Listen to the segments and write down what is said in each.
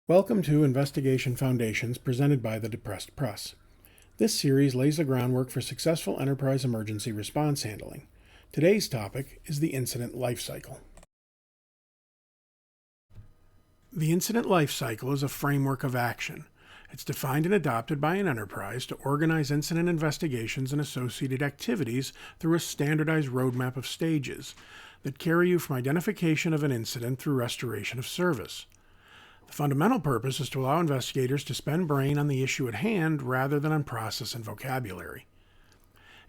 Welcome to Investigation Foundations presented by the DepressedPress. This series lays the groundwork for successful enterprise emergency response handling. Today's topic is the incident lifecycle. The incident lifecycle is a framework of action. It's defined and adopted by an enterprise to organize incident investigations and associated activities through a standardized roadmap of stages that carry you from identification of an incident through restoration of service. The fundamental purpose is to allow investigators to spend brain on the issue at hand rather than on process and vocabulary.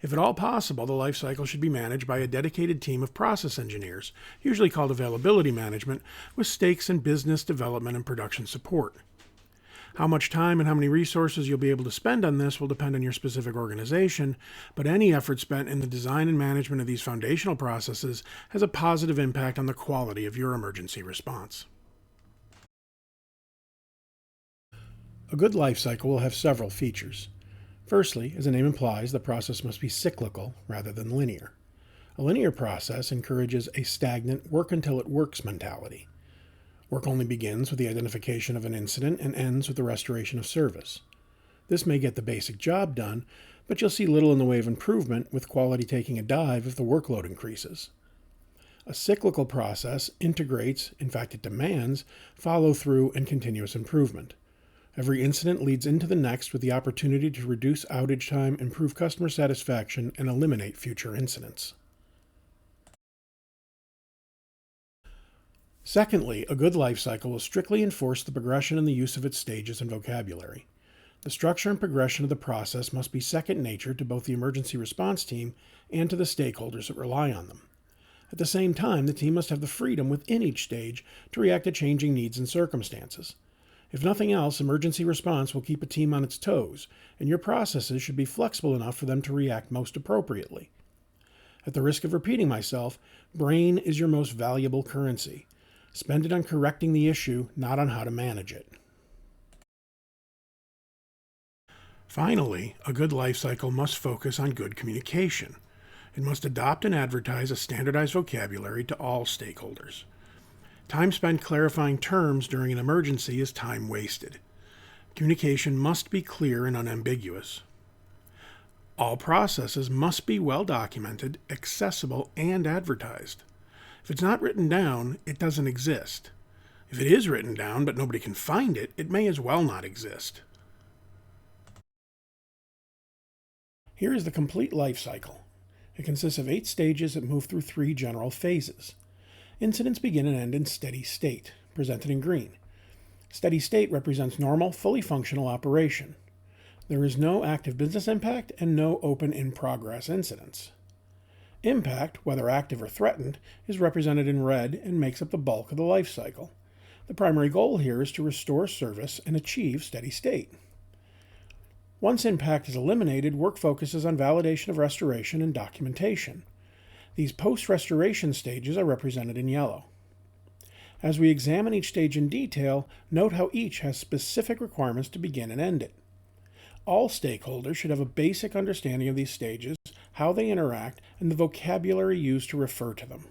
If at all possible, the life cycle should be managed by a dedicated team of process engineers, usually called availability management, with stakes in business development and production support. How much time and how many resources you'll be able to spend on this will depend on your specific organization, but any effort spent in the design and management of these foundational processes has a positive impact on the quality of your emergency response. A good life cycle will have several features. Firstly, as the name implies, the process must be cyclical rather than linear. A linear process encourages a stagnant work until it works mentality. Work only begins with the identification of an incident and ends with the restoration of service. This may get the basic job done, but you'll see little in the way of improvement, with quality taking a dive if the workload increases. A cyclical process integrates, in fact it demands, follow-through and continuous improvement. Every incident leads into the next with the opportunity to reduce outage time, improve customer satisfaction, and eliminate future incidents. Secondly, a good life cycle will strictly enforce the progression and the use of its stages and vocabulary. The structure and progression of the process must be second nature to both the emergency response team and to the stakeholders that rely on them. At the same time, the team must have the freedom within each stage to react to changing needs and circumstances. If nothing else, emergency response will keep a team on its toes, and your processes should be flexible enough for them to react most appropriately. At the risk of repeating myself, brain is your most valuable currency. Spend it on correcting the issue, not on how to manage it. Finally, a good life cycle must focus on good communication. It must adopt and advertise a standardized vocabulary to all stakeholders. Time spent clarifying terms during an emergency is time wasted. Communication must be clear and unambiguous. All processes must be well documented, accessible, and advertised. If it's not written down, it doesn't exist. If it is written down but nobody can find it, it may as well not exist. Here is the complete life cycle. It consists of 8 stages that move through 3 general phases. Incidents begin and end in steady state, presented in green. Steady state represents normal, fully functional operation. There is no active business impact and no open in-progress incidents. Impact, whether active or threatened, is represented in red and makes up the bulk of the life cycle. The primary goal here is to restore service and achieve steady state. Once impact is eliminated, work focuses on validation of restoration and documentation. These post-restoration stages are represented in yellow. As we examine each stage in detail, note how each has specific requirements to begin and end it. All stakeholders should have a basic understanding of these stages, how they interact, and the vocabulary used to refer to them.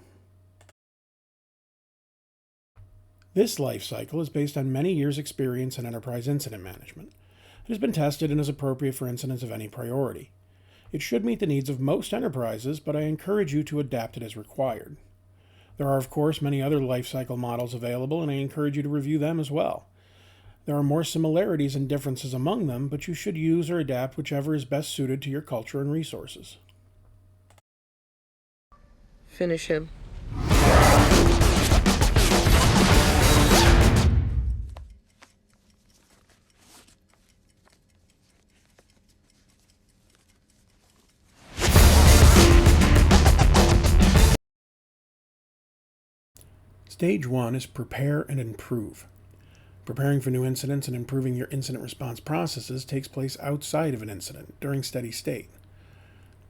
This life cycle is based on many years' experience in enterprise incident management. It has been tested and is appropriate for incidents of any priority. It should meet the needs of most enterprises, but I encourage you to adapt it as required. There are, of course, many other life cycle models available, and I encourage you to review them as well. There are more similarities and differences among them, but you should use or adapt whichever is best suited to your culture and resources. Finish him. Stage 1 is prepare and improve. Preparing for new incidents and improving your incident response processes takes place outside of an incident, during steady state.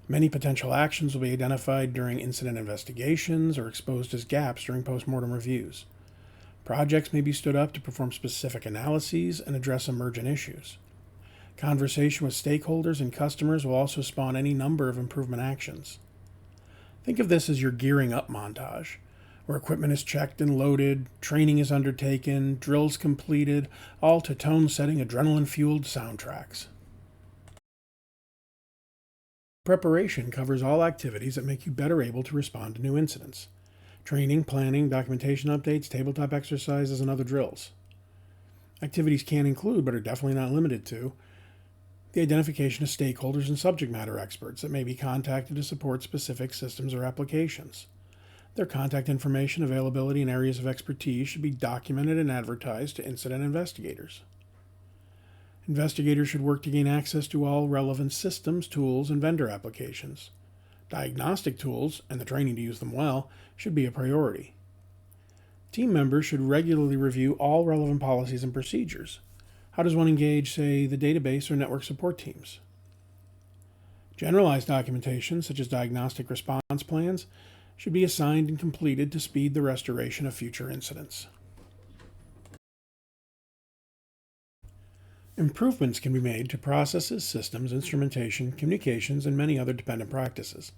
Many potential actions will be identified during incident investigations or exposed as gaps during postmortem reviews. Projects may be stood up to perform specific analyses and address emergent issues. Conversation with stakeholders and customers will also spawn any number of improvement actions. Think of this as your gearing up montage, where equipment is checked and loaded, training is undertaken, drills completed, all to tone-setting, adrenaline-fueled soundtracks. Preparation covers all activities that make you better able to respond to new incidents. Training, planning, documentation updates, tabletop exercises, and other drills. Activities can include, but are definitely not limited to, the identification of stakeholders and subject matter experts that may be contacted to support specific systems or applications. Their contact information, availability, and areas of expertise should be documented and advertised to incident investigators. Investigators should work to gain access to all relevant systems, tools, and vendor applications. Diagnostic tools, and the training to use them well, should be a priority. Team members should regularly review all relevant policies and procedures. How does one engage, say, the database or network support teams? Generalized documentation, such as diagnostic response plans, should be assigned and completed to speed the restoration of future incidents. Improvements can be made to processes, systems, instrumentation, communications, and many other dependent practices.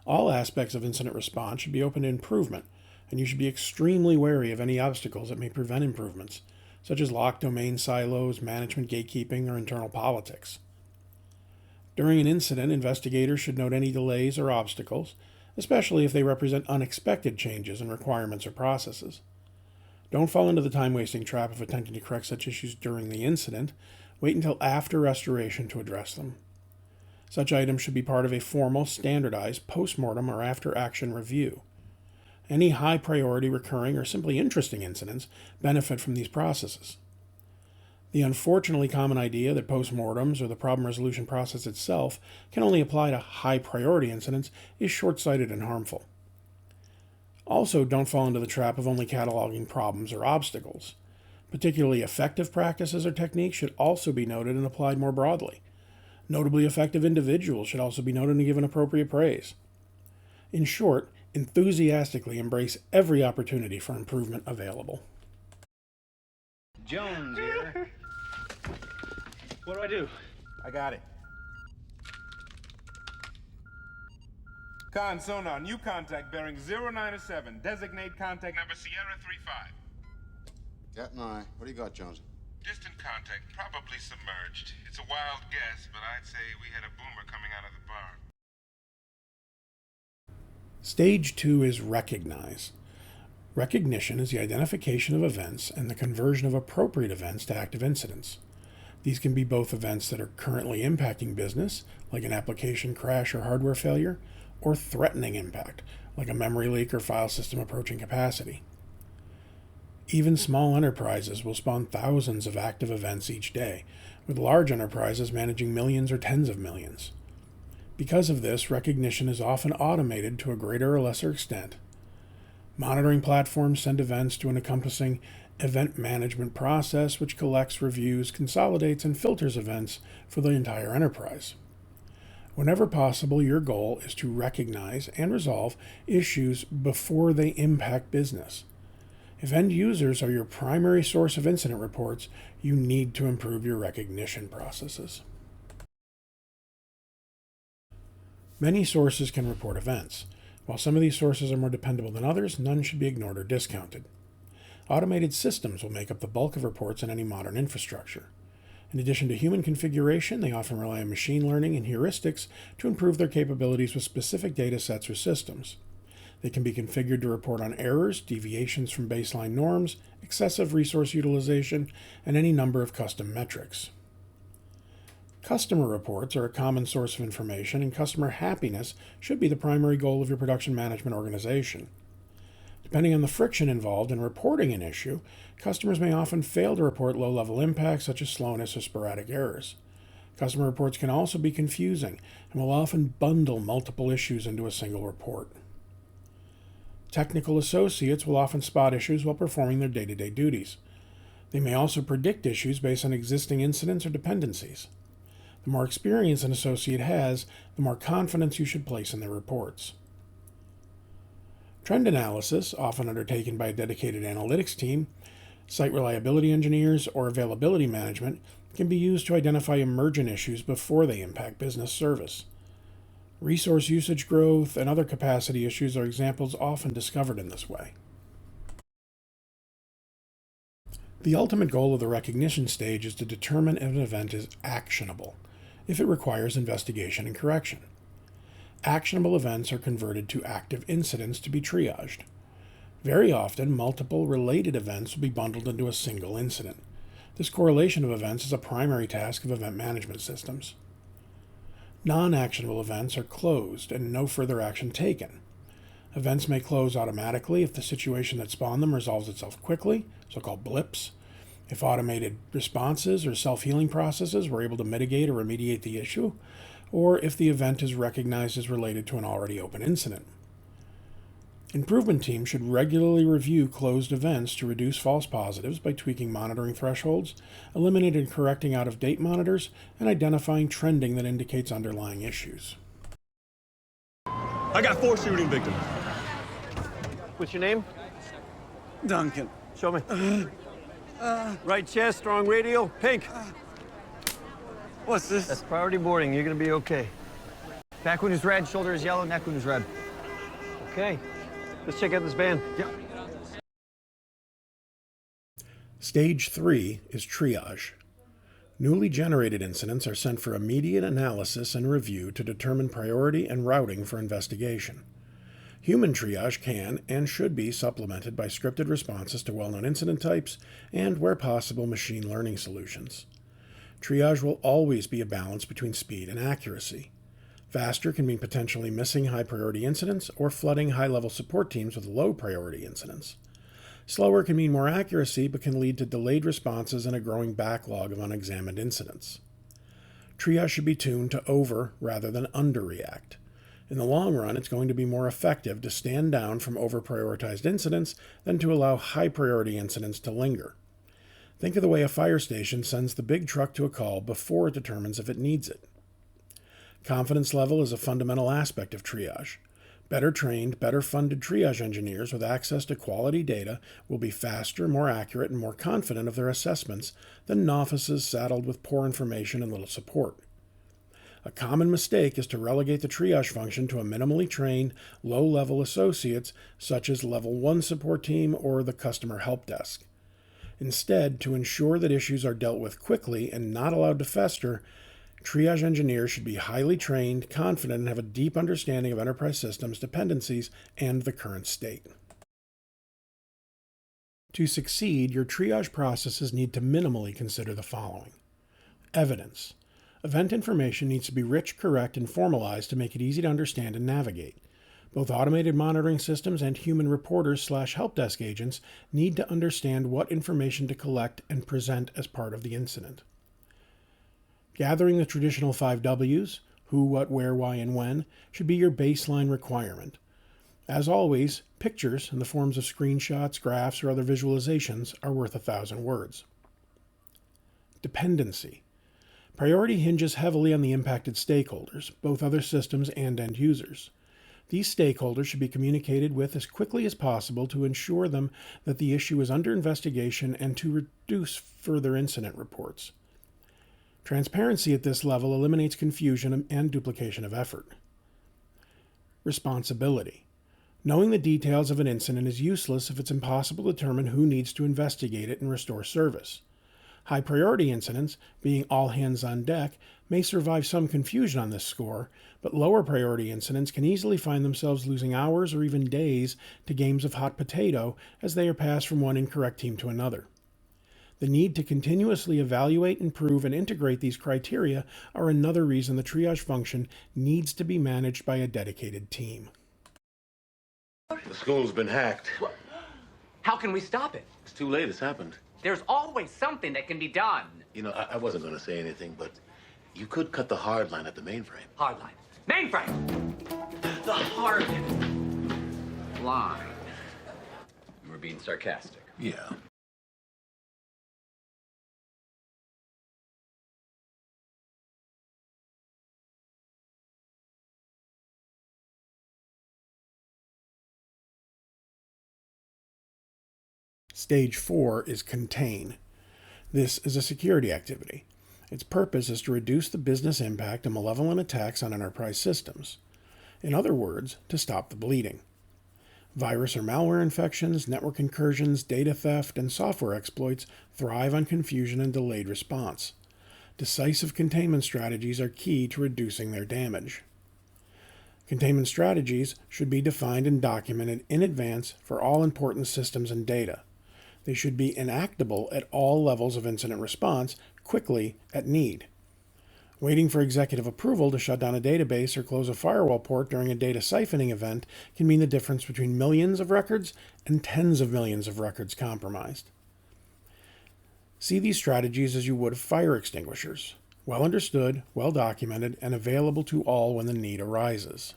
All aspects of incident response should be open to improvement, and you should be extremely wary of any obstacles that may prevent improvements, such as locked domain silos, management gatekeeping, or internal politics. During an incident, investigators should note any delays or obstacles, especially if they represent unexpected changes in requirements or processes. Don't fall into the time-wasting trap of attempting to correct such issues during the incident. Wait until after restoration to address them. Such items should be part of a formal, standardized post-mortem or after-action review. Any high-priority, recurring, or simply interesting incidents benefit from these processes. The unfortunately common idea that postmortems or the problem resolution process itself can only apply to high-priority incidents is short-sighted and harmful. Also, don't fall into the trap of only cataloging problems or obstacles. Particularly effective practices or techniques should also be noted and applied more broadly. Notably effective individuals should also be noted and given appropriate praise. In short, enthusiastically embrace every opportunity for improvement available. Jones here. What do I do? I got it. Con sonar, new contact bearing 097. Designate contact number Sierra 35. Got an eye. What do you got, Jonesy? Distant contact, probably submerged. It's a wild guess, but I'd say we had a boomer coming out of the bar. Stage 2 is recognize. Recognition is the identification of events and the conversion of appropriate events to active incidents. These can be both events that are currently impacting business, like an application crash or hardware failure, or threatening impact, like a memory leak or file system approaching capacity. Even small enterprises will spawn thousands of active events each day, with large enterprises managing millions or tens of millions. Because of this, recognition is often automated to a greater or lesser extent. Monitoring platforms send events to an encompassing event management process which collects, reviews, consolidates, and filters events for the entire enterprise. Whenever possible, your goal is to recognize and resolve issues before they impact business. If end users are your primary source of incident reports, you need to improve your recognition processes. Many sources can report events. While some of these sources are more dependable than others, none should be ignored or discounted. Automated systems will make up the bulk of reports in any modern infrastructure. In addition to human configuration, they often rely on machine learning and heuristics to improve their capabilities with specific data sets or systems. They can be configured to report on errors, deviations from baseline norms, excessive resource utilization, and any number of custom metrics. Customer reports are a common source of information, and customer happiness should be the primary goal of your production management organization. Depending on the friction involved in reporting an issue, customers may often fail to report low-level impacts such as slowness or sporadic errors. Customer reports can also be confusing and will often bundle multiple issues into a single report. Technical associates will often spot issues while performing their day-to-day duties. They may also predict issues based on existing incidents or dependencies. The more experience an associate has, the more confidence you should place in their reports. Trend analysis, often undertaken by a dedicated analytics team, site reliability engineers, or availability management, can be used to identify emergent issues before they impact business service. Resource usage growth and other capacity issues are examples often discovered in this way. The ultimate goal of the recognition stage is to determine if an event is actionable, if it requires investigation and correction. Actionable events are converted to active incidents to be triaged. Very often, multiple related events will be bundled into a single incident. This correlation of events is a primary task of event management systems. Non-actionable events are closed and no further action taken. Events may close automatically if the situation that spawned them resolves itself quickly, so-called blips, if automated responses or self-healing processes were able to mitigate or remediate the issue, or if the event is recognized as related to an already open incident. Improvement teams should regularly review closed events to reduce false positives by tweaking monitoring thresholds, eliminating and correcting out-of-date monitors, and identifying trending that indicates underlying issues. I got 4 shooting victims. What's your name? Duncan. Show me. Right chest, strong radial, pink. What's this? That's priority boarding. You're gonna be okay. Back wound is red, shoulder is yellow, neck wound is red. Okay. Let's check out this band. Yeah. Stage 3 is triage. Newly generated incidents are sent for immediate analysis and review to determine priority and routing for investigation. Human triage can and should be supplemented by scripted responses to well-known incident types and, where possible, machine learning solutions. Triage will always be a balance between speed and accuracy. Faster can mean potentially missing high-priority incidents or flooding high-level support teams with low-priority incidents. Slower can mean more accuracy, but can lead to delayed responses and a growing backlog of unexamined incidents. Triage should be tuned to over rather than underreact. In the long run, it's going to be more effective to stand down from over-prioritized incidents than to allow high-priority incidents to linger. Think of the way a fire station sends the big truck to a call before it determines if it needs it. Confidence level is a fundamental aspect of triage. Better trained, better funded triage engineers with access to quality data will be faster, more accurate, and more confident of their assessments than novices saddled with poor information and little support. A common mistake is to relegate the triage function to a minimally trained, low-level associates such as Level 1 support team or the customer help desk. Instead, to ensure that issues are dealt with quickly and not allowed to fester, triage engineers should be highly trained, confident, and have a deep understanding of enterprise systems, dependencies, and the current state. To succeed, your triage processes need to minimally consider the following. Evidence. Event information needs to be rich, correct, and formalized to make it easy to understand and navigate. Both automated monitoring systems and human reporters/help desk agents need to understand what information to collect and present as part of the incident. Gathering the traditional 5 W's, who, what, where, why, and when, should be your baseline requirement. As always, pictures in the forms of screenshots, graphs, or other visualizations are worth 1,000 words. Dependency. Priority hinges heavily on the impacted stakeholders, both other systems and end users. These stakeholders should be communicated with as quickly as possible to ensure them that the issue is under investigation and to reduce further incident reports. Transparency at this level eliminates confusion and duplication of effort. Responsibility. Knowing the details of an incident is useless if it's impossible to determine who needs to investigate it and restore service. High-priority incidents, being all hands on deck, may survive some confusion on this score, but lower-priority incidents can easily find themselves losing hours or even days to games of hot potato as they are passed from one incorrect team to another. The need to continuously evaluate, improve, and integrate these criteria are another reason the triage function needs to be managed by a dedicated team. The school's been hacked. How can we stop it? It's too late. It's happened. There's always something that can be done. You know, I wasn't going to say anything, but you could cut the hard line at the mainframe. Hardline. Mainframe! The hard line. You were being sarcastic. Yeah. Stage 4 is contain. This is a security activity. Its purpose is to reduce the business impact of malevolent attacks on enterprise systems. In other words, to stop the bleeding. Virus or malware infections, network incursions, data theft, and software exploits thrive on confusion and delayed response. Decisive containment strategies are key to reducing their damage. Containment strategies should be defined and documented in advance for all important systems and data. They should be enactable at all levels of incident response, quickly at need. Waiting for executive approval to shut down a database or close a firewall port during a data siphoning event can mean the difference between millions of records and tens of millions of records compromised. See these strategies as you would fire extinguishers, well understood, well documented, and available to all when the need arises.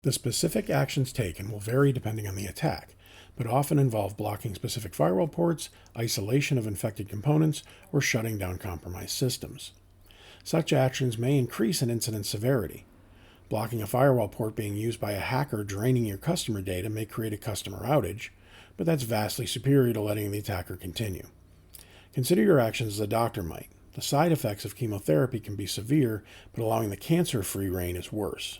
The specific actions taken will vary depending on the attack, but often involve blocking specific firewall ports, isolation of infected components, or shutting down compromised systems. Such actions may increase an incident severity. Blocking a firewall port being used by a hacker draining your customer data may create a customer outage, but that's vastly superior to letting the attacker continue. Consider your actions as a doctor might. The side effects of chemotherapy can be severe, but allowing the cancer-free reign is worse.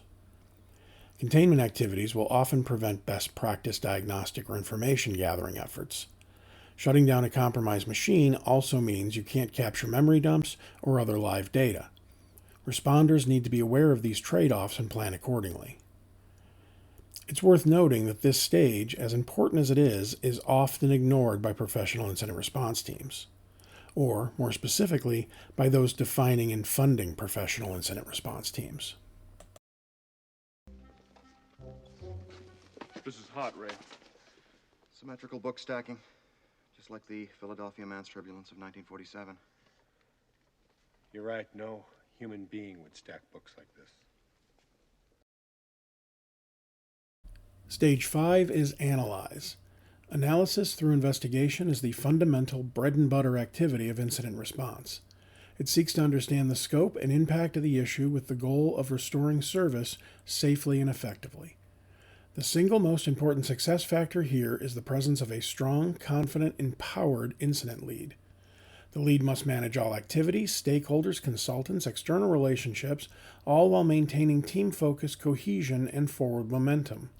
Containment activities will often prevent best practice diagnostic or information gathering efforts. Shutting down a compromised machine also means you can't capture memory dumps or other live data. Responders need to be aware of these trade-offs and plan accordingly. It's worth noting that this stage, as important as it is often ignored by professional incident response teams, or, more specifically, by those defining and funding professional incident response teams. This is hot, Ray. Symmetrical book stacking, just like the Philadelphia Man's Turbulence of 1947. You're right, no human being would stack books like this. Stage 5 is analyze. Analysis through investigation is the fundamental bread and butter activity of incident response. It seeks to understand the scope and impact of the issue with the goal of restoring service safely and effectively. The single most important success factor here is the presence of a strong, confident, empowered incident lead. The lead must manage all activities, stakeholders, consultants, external relationships, all while maintaining team focus, cohesion, and forward momentum.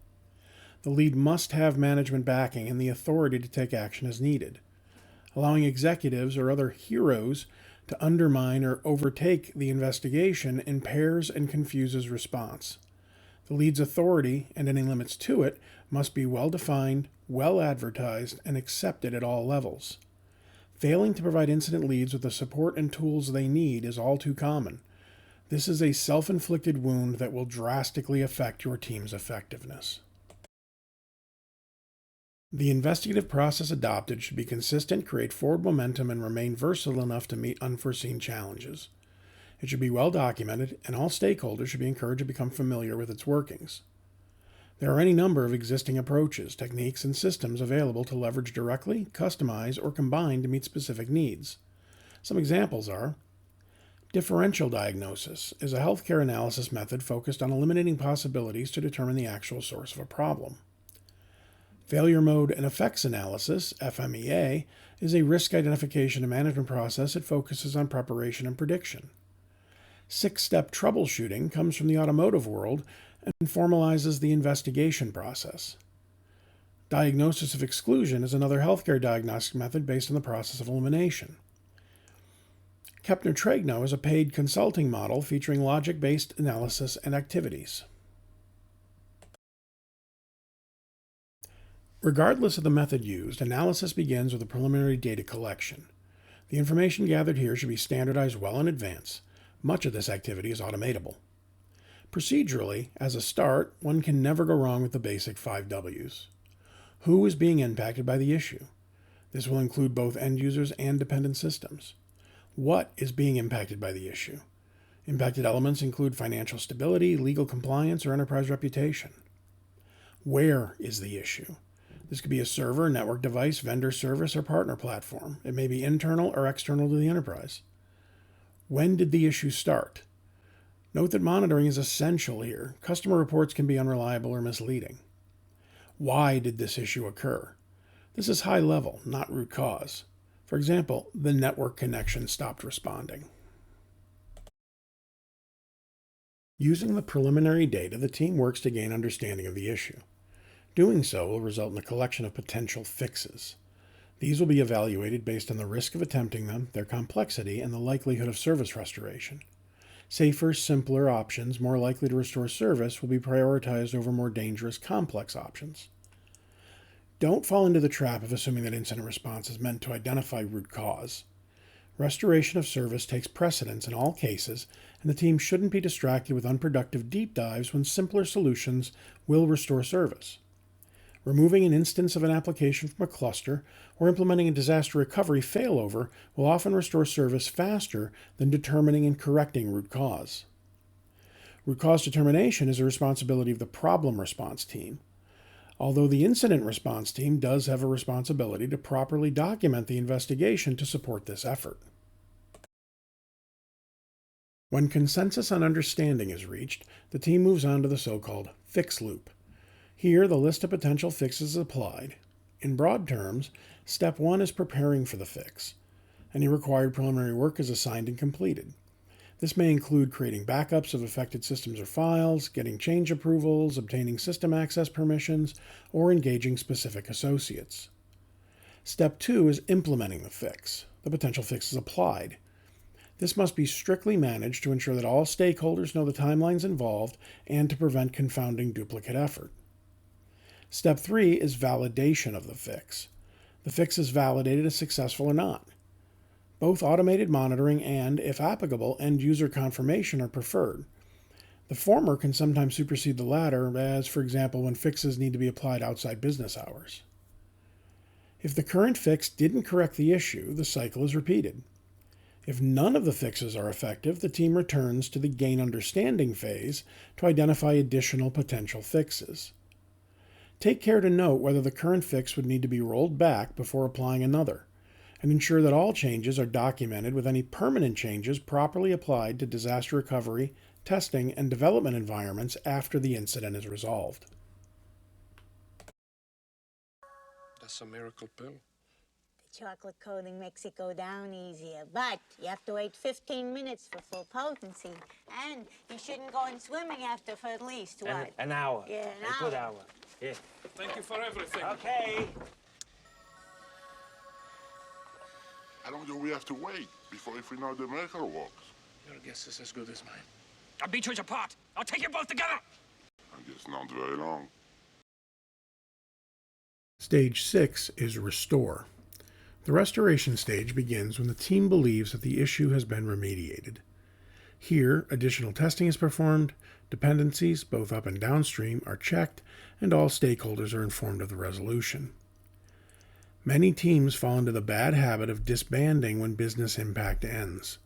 The lead must have management backing and the authority to take action as needed. Allowing executives or other heroes to undermine or overtake the investigation impairs and confuses response. The lead's authority, and any limits to it, must be well defined, well advertised, and accepted at all levels. Failing to provide incident leads with the support and tools they need is all too common. This is a self-inflicted wound that will drastically affect your team's effectiveness. The investigative process adopted should be consistent, create forward momentum, and remain versatile enough to meet unforeseen challenges. It should be well documented, and all stakeholders should be encouraged to become familiar with its workings. There are any number of existing approaches, techniques, and systems available to leverage directly, customize, or combine to meet specific needs. Some examples are: differential diagnosis is a healthcare analysis method focused on eliminating possibilities to determine the actual source of a problem. Failure mode and effects analysis, FMEA, is a risk identification and management process that focuses on preparation and prediction. Six-step troubleshooting comes from the automotive world and formalizes the investigation process. Diagnosis of exclusion is another healthcare diagnostic method based on the process of elimination. Kepner-Tregno is a paid consulting model featuring logic-based analysis and activities. Regardless of the method used, analysis begins with a preliminary data collection. The information gathered here should be standardized well in advance. Much of this activity is automatable. Procedurally, as a start, one can never go wrong with the basic 5 Ws. Who is being impacted by the issue? This will include both end users and dependent systems. What is being impacted by the issue? Impacted elements include financial stability, legal compliance, or enterprise reputation. Where is the issue? This could be a server, network device, vendor service, or partner platform. It may be internal or external to the enterprise. When did the issue start? Note that monitoring is essential here. Customer reports can be unreliable or misleading. Why did this issue occur? This is high level, not root cause. For example, the network connection stopped responding. Using the preliminary data, the team works to gain understanding of the issue. Doing so will result in a collection of potential fixes. These will be evaluated based on the risk of attempting them, their complexity, and the likelihood of service restoration. Safer, simpler options more likely to restore service will be prioritized over more dangerous, complex options. Don't fall into the trap of assuming that incident response is meant to identify root cause. Restoration of service takes precedence in all cases, and the team shouldn't be distracted with unproductive deep dives when simpler solutions will restore service. Removing an instance of an application from a cluster or implementing a disaster recovery failover will often restore service faster than determining and correcting root cause. Root cause determination is a responsibility of the problem response team, although the incident response team does have a responsibility to properly document the investigation to support this effort. When consensus on understanding is reached, the team moves on to the so-called fix loop. Here, the list of potential fixes is applied. In broad terms, step 1 is preparing for the fix. Any required preliminary work is assigned and completed. This may include creating backups of affected systems or files, getting change approvals, obtaining system access permissions, or engaging specific associates. Step 2 is implementing the fix. The potential fix is applied. This must be strictly managed to ensure that all stakeholders know the timelines involved and to prevent confounding duplicate effort. Step 3 is validation of the fix. The fix is validated as successful or not. Both automated monitoring and, if applicable, end-user confirmation are preferred. The former can sometimes supersede the latter, as, for example, when fixes need to be applied outside business hours. If the current fix didn't correct the issue, the cycle is repeated. If none of the fixes are effective, the team returns to the gain understanding phase to identify additional potential fixes. Take care to note whether the current fix would need to be rolled back before applying another, and ensure that all changes are documented with any permanent changes properly applied to disaster recovery, testing, and development environments after the incident is resolved. That's a miracle pill. The chocolate coating makes it go down easier, but you have to wait 15 minutes for full potency. And you shouldn't go in swimming after for at least, what? An hour. Yeah, A good hour. Yeah. Thank you for everything. Okay. How long do we have to wait before we know the miracle works? Your guess is as good as mine. I'll beat you apart. I'll take you both together. I guess not very long. Stage 6 is restore. The restoration stage begins when the team believes that the issue has been remediated. Here, additional testing is performed, dependencies, both up and downstream, are checked, and all stakeholders are informed of the resolution. Many teams fall into the bad habit of disbanding when business impact ends.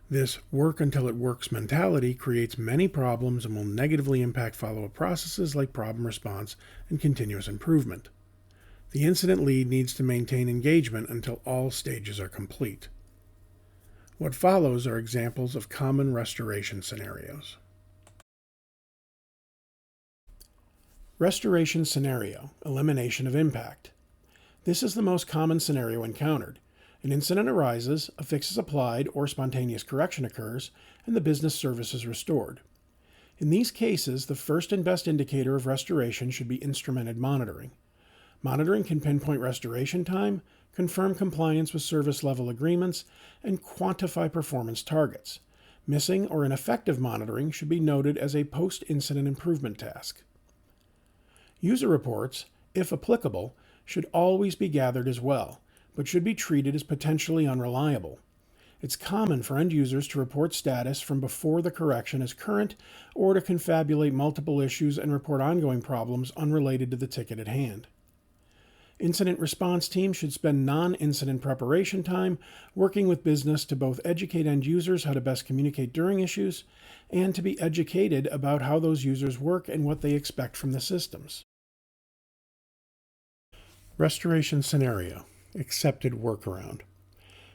This work until it works mentality creates many problems and will negatively impact follow-up processes like problem response and continuous improvement. The incident lead needs to maintain engagement until all stages are complete. What follows are examples of common restoration scenarios. Restoration scenario: elimination of impact. This is the most common scenario encountered. An incident arises, a fix is applied, or spontaneous correction occurs, and the business service is restored. In these cases, the first and best indicator of restoration should be instrumented monitoring. Monitoring can pinpoint restoration time, confirm compliance with service level agreements, and quantify performance targets. Missing or ineffective monitoring should be noted as a post-incident improvement task. User reports, if applicable, should always be gathered as well, but should be treated as potentially unreliable. It's common for end users to report status from before the correction as current or to confabulate multiple issues and report ongoing problems unrelated to the ticket at hand. Incident response teams should spend non-incident preparation time working with business to both educate end users how to best communicate during issues and to be educated about how those users work and what they expect from the systems. Restoration scenario: accepted workaround.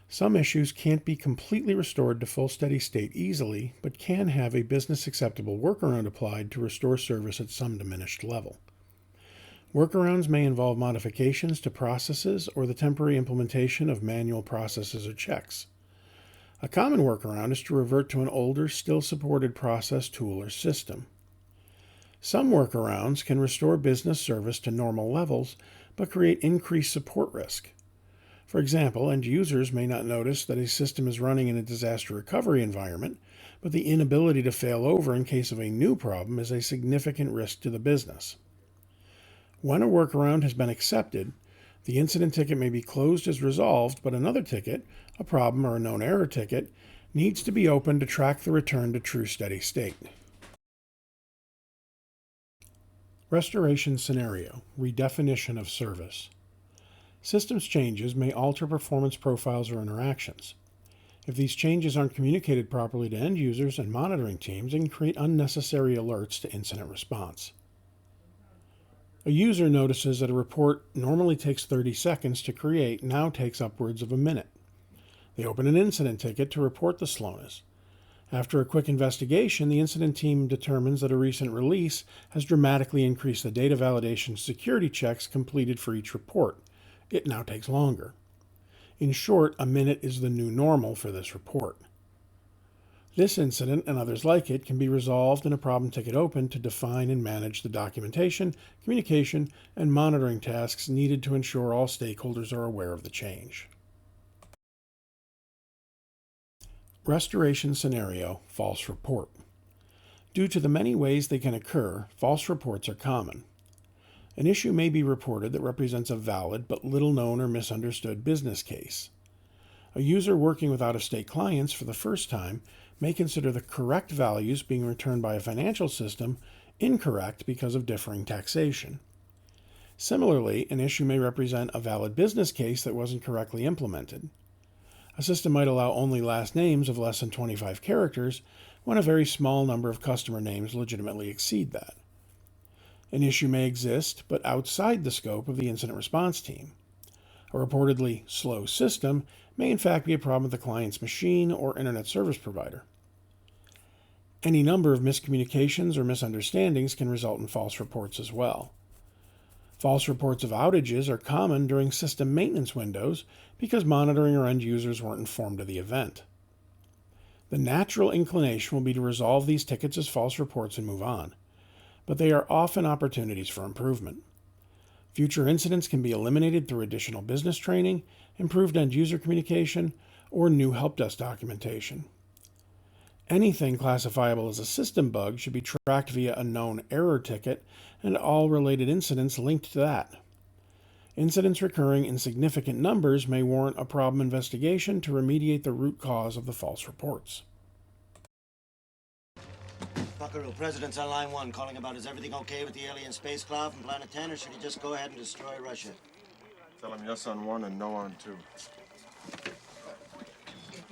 Some issues can't be completely restored to full steady state easily, but can have a business acceptable workaround applied to restore service at some diminished level. Workarounds may involve modifications to processes or the temporary implementation of manual processes or checks. A common workaround is to revert to an older, still supported process, tool, or system. Some workarounds can restore business service to normal levels, but create increased support risk. For example, end users may not notice that a system is running in a disaster recovery environment, but the inability to fail over in case of a new problem is a significant risk to the business. When a workaround has been accepted, the incident ticket may be closed as resolved, but another ticket, a problem or a known error ticket, needs to be opened to track the return to true steady state. Restoration scenario, redefinition of service. Systems changes may alter performance profiles or interactions. If these changes aren't communicated properly to end users and monitoring teams, it can create unnecessary alerts to incident response. A user notices that a report normally takes 30 seconds to create now takes upwards of a minute. They open an incident ticket to report the slowness. After a quick investigation, the incident team determines that a recent release has dramatically increased the data validation security checks completed for each report. It now takes longer. In short, a minute is the new normal for this report. This incident and others like it can be resolved in a problem ticket open to define and manage the documentation, communication, and monitoring tasks needed to ensure all stakeholders are aware of the change. Restoration scenario, false report. Due to the many ways they can occur, false reports are common. An issue may be reported that represents a valid but little known or misunderstood business case. A user working with out-of-state clients for the first time may consider the correct values being returned by a financial system incorrect because of differing taxation. Similarly, an issue may represent a valid business case that wasn't correctly implemented. A system might allow only last names of less than 25 characters when a very small number of customer names legitimately exceed that. An issue may exist, but outside the scope of the incident response team. A reportedly slow system may in fact be a problem with the client's machine or internet service provider. Any number of miscommunications or misunderstandings can result in false reports as well. False reports of outages are common during system maintenance windows because monitoring or end users weren't informed of the event. The natural inclination will be to resolve these tickets as false reports and move on, but they are often opportunities for improvement. Future incidents can be eliminated through additional business training, improved end-user communication, or new help desk documentation. Anything classifiable as a system bug should be tracked via a known error ticket and all related incidents linked to that. Incidents recurring in significant numbers may warrant a problem investigation to remediate the root cause of the false reports. Buckaroo, President's on line 1, calling about is everything okay with the alien spacecraft from Planet 10, or should he just go ahead and destroy Russia? Tell him yes on 1 and no on 2.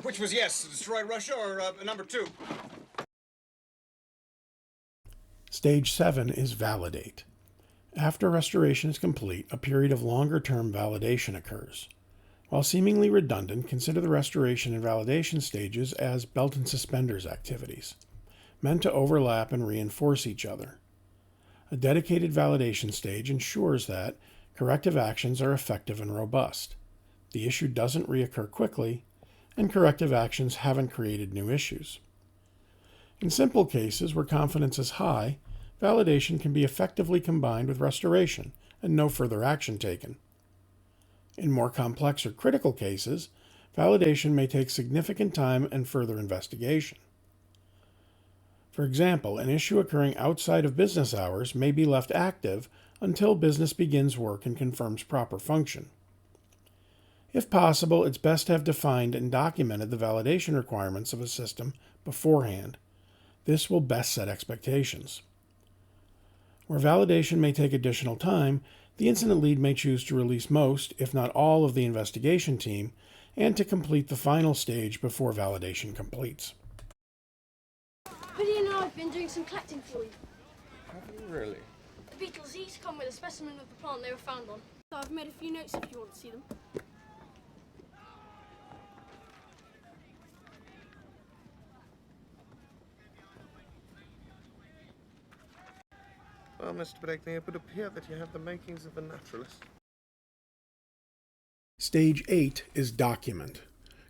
Which was yes, destroy Russia or number 2? Stage 7 is validate. After restoration is complete, a period of longer-term validation occurs. While seemingly redundant, consider the restoration and validation stages as belt and suspenders activities, meant to overlap and reinforce each other. A dedicated validation stage ensures that corrective actions are effective and robust. The issue doesn't reoccur quickly, and corrective actions haven't created new issues. In simple cases where confidence is high, validation can be effectively combined with restoration and no further action taken. In more complex or critical cases, validation may take significant time and further investigation. For example, an issue occurring outside of business hours may be left active until business begins work and confirms proper function. If possible, it's best to have defined and documented the validation requirements of a system beforehand. This will best set expectations. Where validation may take additional time, the incident lead may choose to release most, if not all, of the investigation team and to complete the final stage before validation completes. But do you know I've been doing some collecting for you? Have you really? The beetles each come with a specimen of the plant they were found on. So I've made a few notes if you want to see them. Well, Mr. Breakney, it would appear that you have the makings of a naturalist. Stage 8 is document.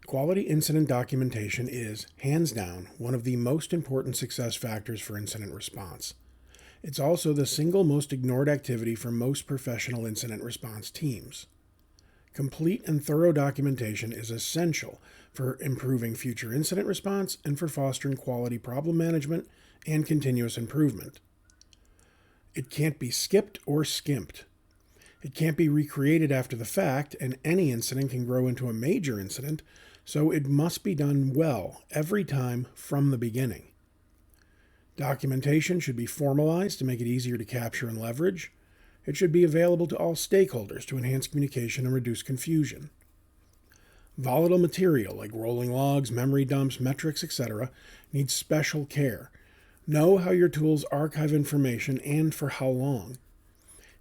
Quality incident documentation is, hands down, one of the most important success factors for incident response. It's also the single most ignored activity for most professional incident response teams. Complete and thorough documentation is essential for improving future incident response and for fostering quality problem management and continuous improvement. It can't be skipped or skimped. It can't be recreated after the fact, and any incident can grow into a major incident, so it must be done well every time from the beginning. Documentation should be formalized to make it easier to capture and leverage. It should be available to all stakeholders to enhance communication and reduce confusion. Volatile material like rolling logs, memory dumps, metrics, etc. needs special care. Know how your tools archive information and for how long.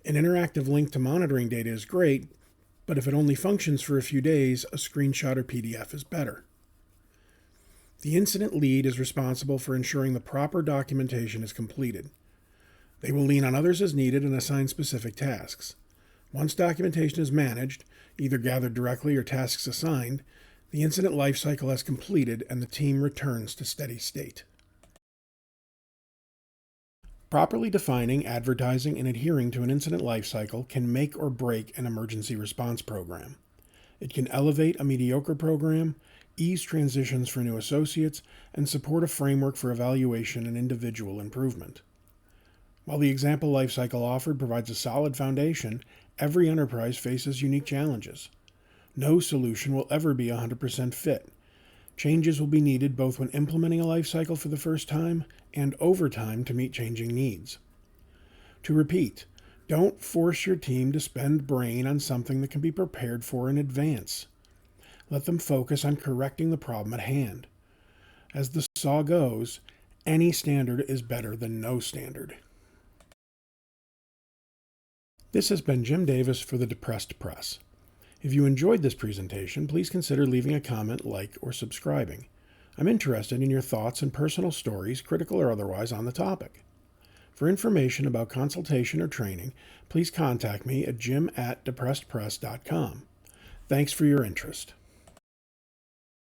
An interactive link to monitoring data is great, but if it only functions for a few days, a screenshot or PDF is better. The incident lead is responsible for ensuring the proper documentation is completed. They will lean on others as needed and assign specific tasks. Once documentation is managed, either gathered directly or tasks assigned, the incident lifecycle has completed and the team returns to steady state. Properly defining, advertising, and adhering to an incident lifecycle can make or break an emergency response program. It can elevate a mediocre program, ease transitions for new associates, and support a framework for evaluation and individual improvement. While the example lifecycle offered provides a solid foundation, every enterprise faces unique challenges. No solution will ever be 100% fit. Changes will be needed both when implementing a lifecycle for the first time and over time to meet changing needs. To repeat, don't force your team to spend brain on something that can be prepared for in advance. Let them focus on correcting the problem at hand. As the saw goes, any standard is better than no standard. This has been Jim Davis for the Depressed Press. If you enjoyed this presentation, please consider leaving a comment, like, or subscribing. I'm interested in your thoughts and personal stories, critical or otherwise, on the topic. For information about consultation or training, please contact me at jim@depressedpress.com. Thanks for your interest.